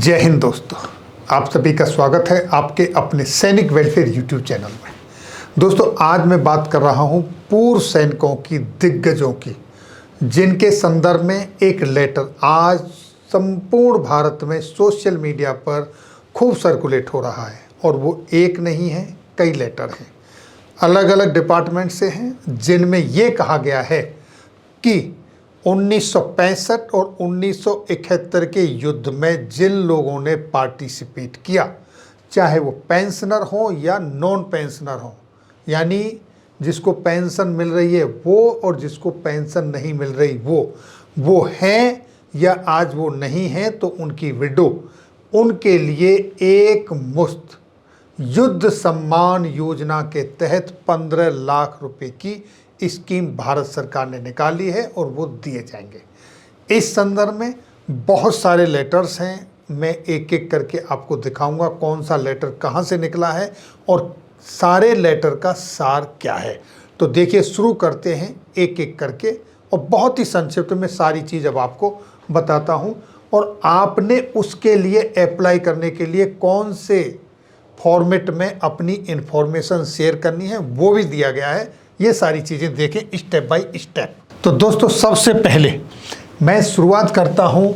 जय हिंद दोस्तों, आप सभी का स्वागत है आपके अपने सैनिक वेलफेयर यूट्यूब चैनल में। दोस्तों, आज मैं बात कर रहा हूं पूर्व सैनिकों की, दिग्गजों की, जिनके संदर्भ में एक लेटर आज संपूर्ण भारत में सोशल मीडिया पर खूब सर्कुलेट हो रहा है। और वो एक नहीं है, कई लेटर हैं, अलग अलग डिपार्टमेंट से हैं, जिनमें ये कहा गया है कि 1965 और 1971 के युद्ध में जिन लोगों ने पार्टिसिपेट किया, चाहे वो पेंशनर हो या नॉन पेंशनर हो, यानी जिसको पेंशन मिल रही है वो और जिसको पेंशन नहीं मिल रही वो हैं या आज वो नहीं है, तो उनकी विडो, उनके लिए एक मुश्त युद्ध सम्मान योजना के तहत 15 लाख रुपए की स्कीम भारत सरकार ने निकाली है और वो दिए जाएंगे। इस संदर्भ में बहुत सारे लेटर्स हैं, मैं एक एक करके आपको दिखाऊंगा कौन सा लेटर कहाँ से निकला है और सारे लेटर का सार क्या है। तो देखिए, शुरू करते हैं एक एक करके और बहुत ही संक्षिप्त में सारी चीज़ अब आपको बताता हूँ। और आपने उसके लिए अप्लाई करने के लिए कौन से फॉर्मेट में अपनी इंफॉर्मेशन शेयर करनी है वो भी दिया गया है। ये सारी चीज़ें देखें स्टेप बाय स्टेप। तो दोस्तों, सबसे पहले मैं शुरुआत करता हूं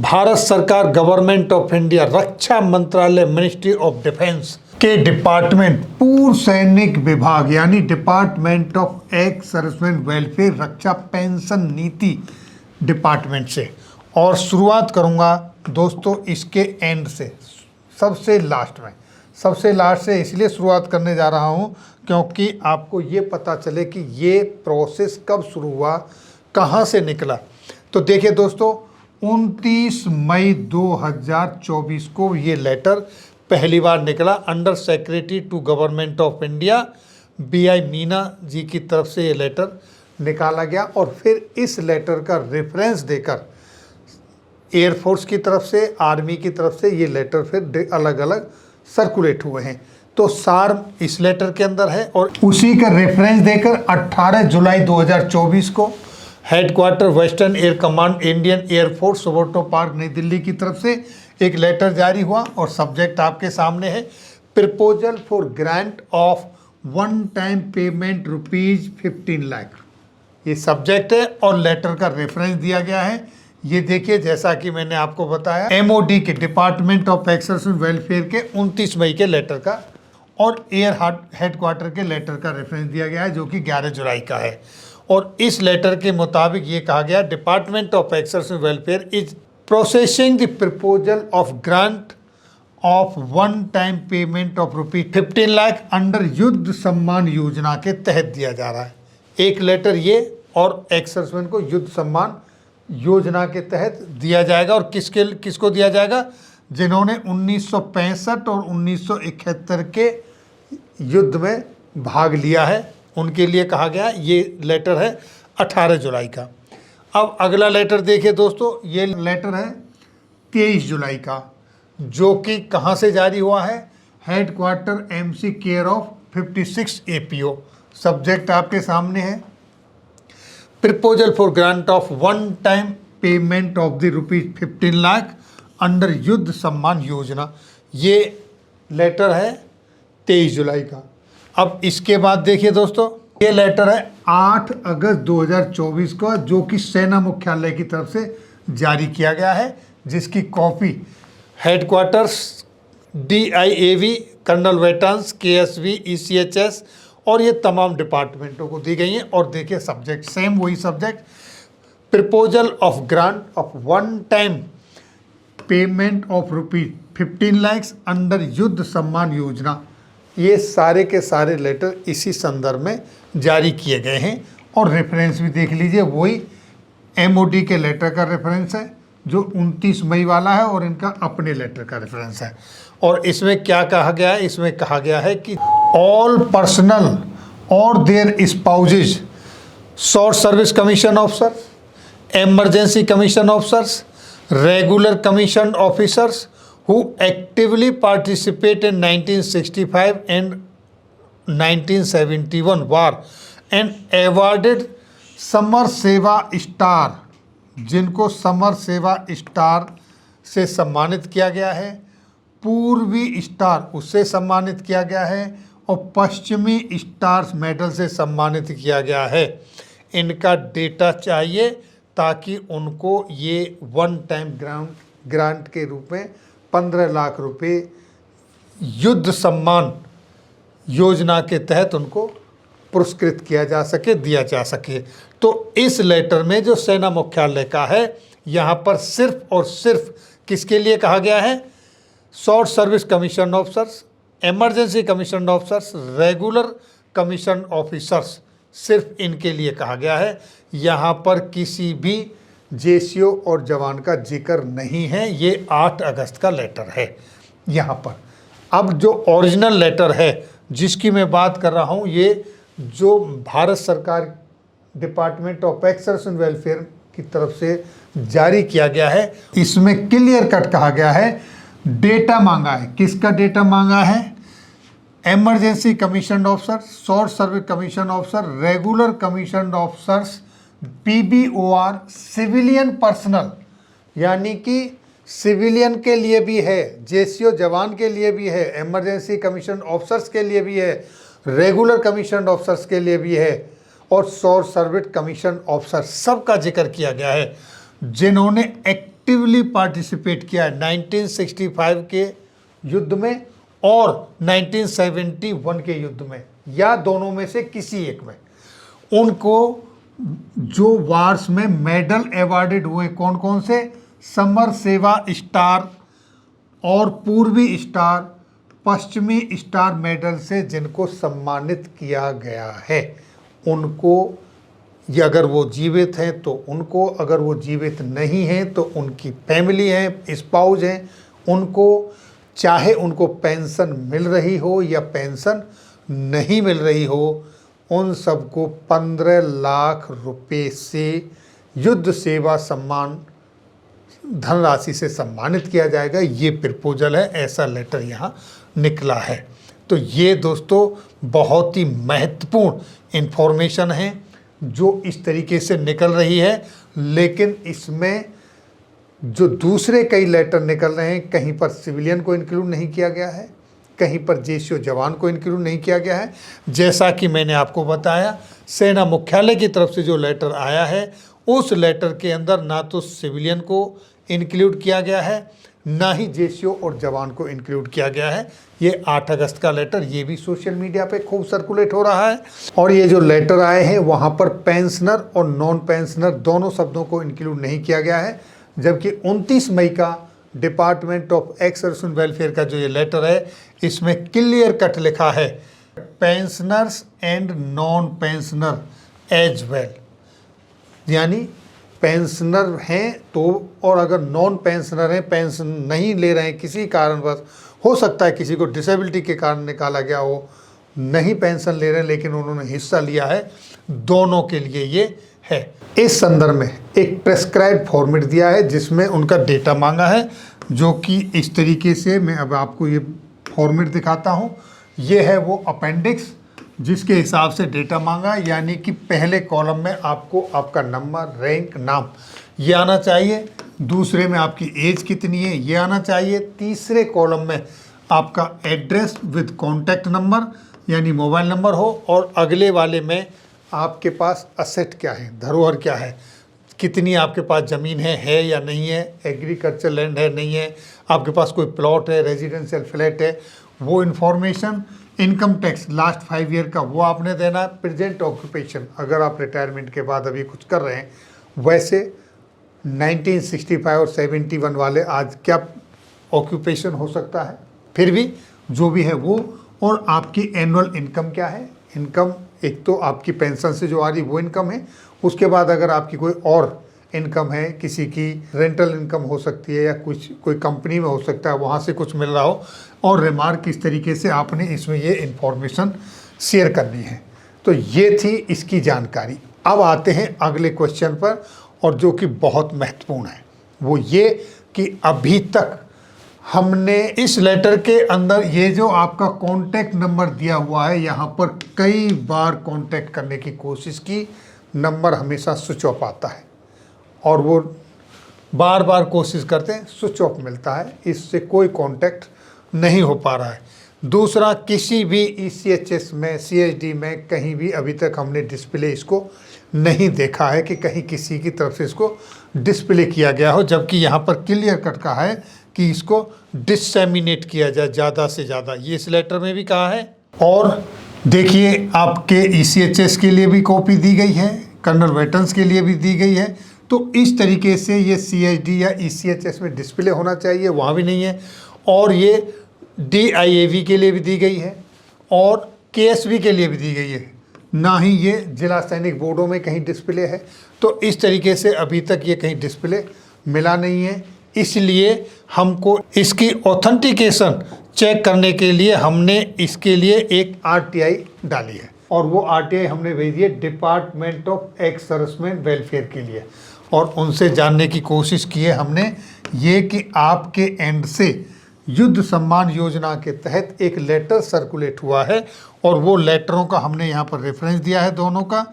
भारत सरकार, गवर्नमेंट ऑफ इंडिया, रक्षा मंत्रालय, मिनिस्ट्री ऑफ डिफेंस के डिपार्टमेंट पूर्व सैनिक विभाग यानी department of ex serviceman welfare, Raksha pension नीति डिपार्टमेंट से। और शुरुआत करूंगा दोस्तों इसके एंड से, सबसे लास्ट से इसलिए शुरुआत करने जा रहा हूं क्योंकि आपको ये पता चले कि ये प्रोसेस कब शुरू हुआ, कहां से निकला। तो देखिए दोस्तों, 29 मई 2024 को ये लेटर पहली बार निकला under secretary to government of India BI Meena ji की तरफ से ये लेटर निकाला गया। और फिर इस लेटर का रेफरेंस देकर एयरफोर्स की तरफ से, आर्मी की तरफ से ये लेटर फिर अलग अलग सर्कुलेट हुए हैं। तो सार इस लेटर के अंदर है और उसी का रेफरेंस देकर 18 जुलाई 2024 को headquarter western air command, Indian air force, Subroto park, New Delhi की तरफ से एक लेटर जारी हुआ। और सब्जेक्ट आपके सामने है, proposal for grant of one time payment ₹15 lakh. ये सब्जेक्ट है और लेटर का रेफरेंस दिया गया है। ये देखिए, जैसा कि मैंने आपको बताया, MOD के डिपार्टमेंट ऑफ एक्स वेलफेयर के 29 मई के लेटर का और एयर हेडक्वार्टर के लेटर का रेफरेंस दिया गया है, जो कि 11 जुलाई का है। और इस लेटर के मुताबिक ये कहा गया, department of x welfare is processing the proposal of grant of one time payment of ₹15 lakh under युद्ध सम्मान योजना के तहत दिया जा रहा है। एक लेटर ये और एक्स-सर्विसमैन को युद्ध सम्मान योजना के तहत दिया जाएगा। और किसको दिया जाएगा? जिन्होंने 1965 और 1971 के युद्ध में भाग लिया है, उनके लिए कहा गया। ये लेटर है 18 जुलाई का। अब अगला लेटर देखिए दोस्तों, ये लेटर है 23 जुलाई का, जो कि कहाँ से जारी हुआ है? Headquarter MC care of 56 APO। Subject आपके सामने है, proposal for grant of one time payment of the ₹15 lakh under युद्ध सम्मान योजना। ये लेटर है 23 जुलाई का। अब इसके बाद देखिए दोस्तों, ये लेटर है 8 अगस्त 2024 का, जो कि सेना मुख्यालय की तरफ से जारी किया गया है, जिसकी copy headquarters DIAV, colonel veterans, KSV, ECHS और ये तमाम डिपार्टमेंटों को दी गई हैं। और देखिए सब्जेक्ट सेम वही subject, proposal of grant of one time payment of ₹15 lakh under युद्ध सम्मान योजना। ये सारे के सारे लेटर इसी संदर्भ में जारी किए गए हैं। और रेफरेंस भी देख लीजिए, वही MOD के लेटर का रेफरेंस है जो 29 मई वाला है और इनका अपने लेटर का रेफरेंस है। और इसमें क्या कहा गया है? इसमें कहा गया है कि ऑल पर्सनल और their spouses, short service commission officer, emergency commission officers, regular commissioned officers who actively participate in 1965 and 1971 war and awarded summer सेवा स्टार, जिनको समर सेवा स्टार से सम्मानित किया गया है, पूर्वी स्टार उससे सम्मानित किया गया है और पश्चिमी स्टार्स मेडल से सम्मानित किया गया है। इनका डेटा चाहिए ताकि उनको ये वन टाइम ग्रांट के रूप में 15 लाख रुपए युद्ध सम्मान योजना के तहत उनको पुरस्कृत किया जा सके, दिया जा सके। तो इस लेटर में जो सेना मुख्यालय का है, यहाँ पर सिर्फ और सिर्फ किसके लिए कहा गया है? Short service commission officers, emergency commission officers, regular commission officers, सिर्फ इनके लिए कहा गया है। यहाँ पर किसी भी जेसीओ और जवान का जिक्र नहीं है। ये 8 अगस्त का लेटर है यहाँ पर। अब जो ओरिजिनल लेटर है जिसकी मैं बात कर रहा हूँ, ये जो भारत सरकार department of accursed and welfare की तरफ से जारी किया गया है, इसमें क्लियर कट कहा गया है, डेटा मांगा है। किसका डेटा मांगा है? Emergency commission officer, short service commission officer, regular commission officers, PBOR, civilian personal, यानी कि सिविलियन के लिए भी है, जेसीओ जवान के लिए भी है, इमरजेंसी कमीशन ऑफिसर्स के लिए भी है, रेगुलर कमीशन ऑफिसर्स के लिए भी है और शॉर्ट सर्विस कमीशन ऑफिसर, सबका जिक्र किया गया है जिन्होंने एक्टिवली पार्टिसिपेट किया है 1965 के युद्ध में और 1971 के युद्ध में, या दोनों में से किसी एक में। उनको जो वार्स में मेडल अवार्डेड हुए, कौन कौन से? समर सेवा स्टार और पूर्वी स्टार, पश्चिमी स्टार मेडल से जिनको सम्मानित किया गया है, उनको, या अगर वो जीवित हैं तो उनको, अगर वो जीवित नहीं हैं तो उनकी फैमिली है, स्पाउस हैं, उनको, चाहे उनको पेंशन मिल रही हो या पेंशन नहीं मिल रही हो, उन सबको 15 लाख रुपए से युद्ध सेवा सम्मान धनराशि से सम्मानित किया जाएगा। ये प्रपोजल है, ऐसा लेटर यहाँ निकला है। तो ये दोस्तों बहुत ही महत्वपूर्ण इन्फॉर्मेशन है जो इस तरीके से निकल रही है, लेकिन इसमें जो दूसरे कई लेटर निकल रहे हैं, कहीं पर सिविलियन को इंक्लूड नहीं किया गया है, कहीं पर जेसीओ जवान को इंक्लूड नहीं किया गया है। जैसा कि मैंने आपको बताया, सेना मुख्यालय की तरफ से जो लेटर आया है, उस लेटर के अंदर ना तो सिविलियन को इंक्लूड किया गया है, ना ही जेसीओ और जवान को इंक्लूड किया गया है। ये 8 अगस्त का लेटर, ये भी सोशल मीडिया पे खूब सर्कुलेट हो रहा है। और ये जो लेटर आए हैं वहाँ पर पेंशनर और नॉन पेंशनर दोनों शब्दों को इंक्लूड नहीं किया गया है, जबकि 29 मई का department of accursed and welfare का जो ये लेटर है, इसमें क्लियर कट लिखा है pensioners and non pensioner as well, यानी पेंशनर हैं तो, और अगर नॉन पेंशनर हैं, पेंशन नहीं ले रहे हैं किसी कारणवश, हो सकता है किसी को डिसेबिलिटी के कारण निकाला गया हो, नहीं पेंशन ले रहे हैं लेकिन उन्होंने हिस्सा लिया है, दोनों के लिए ये है। इस संदर्भ में एक प्रेस्क्राइब फॉर्मेट दिया है जिसमें उनका डेटा मांगा है, जो कि इस तरीके से, मैं अब आपको ये फॉर्मेट दिखाता हूँ। ये है वो अपेंडिक्स जिसके हिसाब से डेटा मांगा, यानी कि पहले कॉलम में आपको आपका नंबर, रैंक, नाम ये आना चाहिए, दूसरे में आपकी एज कितनी है ये आना चाहिए, तीसरे कॉलम में आपका एड्रेस विद कॉन्टैक्ट नंबर यानी मोबाइल नंबर हो, और अगले वाले में आपके पास असेट क्या है, धरोहर क्या है, कितनी आपके पास ज़मीन है या नहीं है, एग्रीकल्चर लैंड है नहीं है, आपके पास कोई प्लॉट है, रेजिडेंशियल फ्लैट है, वो information, income tax last 5 year का वो आपने देना, प्रेजेंट ऑक्यूपेशन अगर आप रिटायरमेंट के बाद अभी कुछ कर रहे हैं, वैसे 1965 और 71 वाले आज क्या ऑक्यूपेशन हो सकता है, फिर भी जो भी है वो, और आपकी एनुअल इनकम क्या है। इनकम एक तो आपकी पेंशन से जो आ रही वो इनकम है, उसके बाद अगर आपकी कोई और इनकम है, किसी की रेंटल इनकम हो सकती है या कुछ कोई कंपनी में हो सकता है वहाँ से कुछ मिल रहा हो, और रिमार्क किस तरीके से आपने इसमें ये इन्फॉर्मेशन शेयर करनी है। तो ये थी इसकी जानकारी। अब आते हैं अगले क्वेश्चन पर, और जो कि बहुत महत्वपूर्ण है, वो ये कि अभी तक हमने इस लेटर के अंदर ये जो आपका कॉन्टैक्ट नंबर दिया हुआ है, यहाँ पर कई बार कॉन्टैक्ट करने की कोशिश की, नंबर हमेशा स्विच ऑफ आता है, और वो बार बार कोशिश करते हैं, स्विच ऑफ मिलता है, इससे कोई कांटेक्ट नहीं हो पा रहा है। दूसरा, किसी भी ECHS में, CHD में कहीं भी अभी तक हमने डिस्प्ले इसको नहीं देखा है कि कहीं किसी की तरफ से इसको डिस्प्ले किया गया हो, जबकि यहाँ पर क्लियर कट कहा है कि इसको डिससेमिनेट किया जाए ज़्यादा से ज़्यादा, ये इस लेटर में भी कहा है। और देखिए आपके ECHS के लिए भी कॉपी दी गई है, कर्नल वेटरन्स के लिए भी दी गई है। तो इस तरीके से ये CHD या ECHS में डिस्प्ले होना चाहिए, वहाँ भी नहीं है। और ये DIAV के लिए भी दी गई है और KSB के लिए भी दी गई है, ना ही ये जिला सैनिक बोर्डों में कहीं डिस्प्ले है। तो इस तरीके से अभी तक ये कहीं डिस्प्ले मिला नहीं है, इसलिए हमको इसकी ऑथेंटिकेशन चेक करने के लिए हमने इसके लिए एक RTI डाली है, और वो RTI हमने भेजी है department of ex serviceman welfare के लिए। और उनसे जानने की कोशिश की है हमने ये कि आपके एंड से युद्ध सम्मान योजना के तहत एक लेटर सर्कुलेट हुआ है, और वो लेटरों का हमने यहाँ पर रेफरेंस दिया है, दोनों का,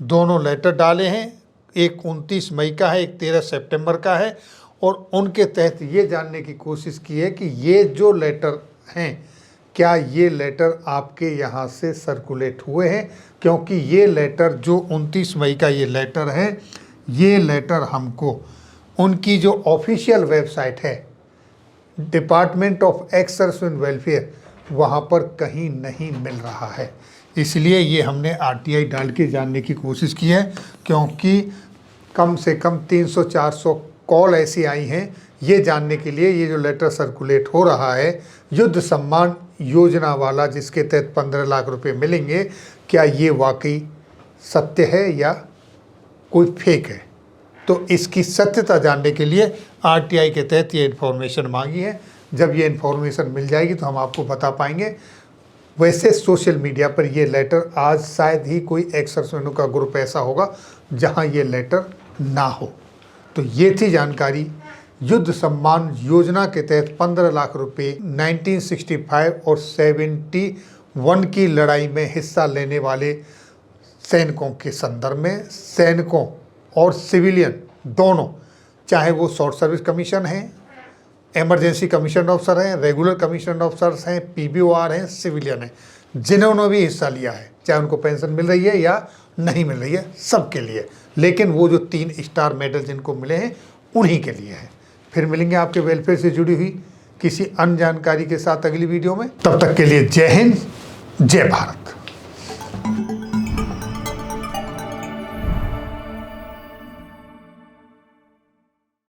दोनों लेटर डाले हैं, एक 29 मई का है, एक 13 सितंबर का है। और उनके तहत ये जानने की कोशिश की है कि ये जो लेटर हैं, क्या ये लेटर आपके यहाँ से सर्कुलेट हुए हैं, क्योंकि ये लेटर जो 29 मई का ये लेटर है, ये लेटर हमको उनकी जो ऑफिशियल वेबसाइट है department of ex serviceman welfare, वहाँ पर कहीं नहीं मिल रहा है। इसलिए ये हमने RTI डाल के जानने की कोशिश की है, क्योंकि कम से कम 300-400 कॉल ऐसी आई हैं ये जानने के लिए ये जो लेटर सर्कुलेट हो रहा है युद्ध सम्मान योजना वाला, जिसके तहत 15 लाख रुपए मिलेंगे, क्या ये वाकई सत्य है या कोई फेक है। तो इसकी सत्यता जानने के लिए RTI के तहत ये इन्फॉर्मेशन मांगी है। जब ये इन्फॉर्मेशन मिल जाएगी तो हम आपको बता पाएंगे। वैसे सोशल मीडिया पर ये लेटर आज शायद ही कोई एक्स सर्विसमैनों का ग्रुप ऐसा होगा जहां ये लेटर ना हो। तो ये थी जानकारी युद्ध सम्मान योजना के तहत 15 लाख रुपए 1965 और 71 की लड़ाई में हिस्सा लेने वाले सैनिकों के संदर्भ में। सैनिकों और सिविलियन दोनों, चाहे वो शॉर्ट सर्विस कमीशन हैं, इमरजेंसी कमीशन ऑफिसर हैं, रेगुलर कमीशन ऑफिसर्स हैं, PBOR हैं, सिविलियन हैं, जिन्होंने भी हिस्सा लिया है, चाहे उनको पेंशन मिल रही है या नहीं मिल रही है, सबके लिए। लेकिन वो जो 3 स्टार मेडल जिनको मिले हैं उन्हीं के लिए है। फिर मिलेंगे आपके वेलफेयर से जुड़ी हुई किसी अन्य जानकारी के साथ अगली वीडियो में। तब तक के लिए जय हिंद, जय भारत।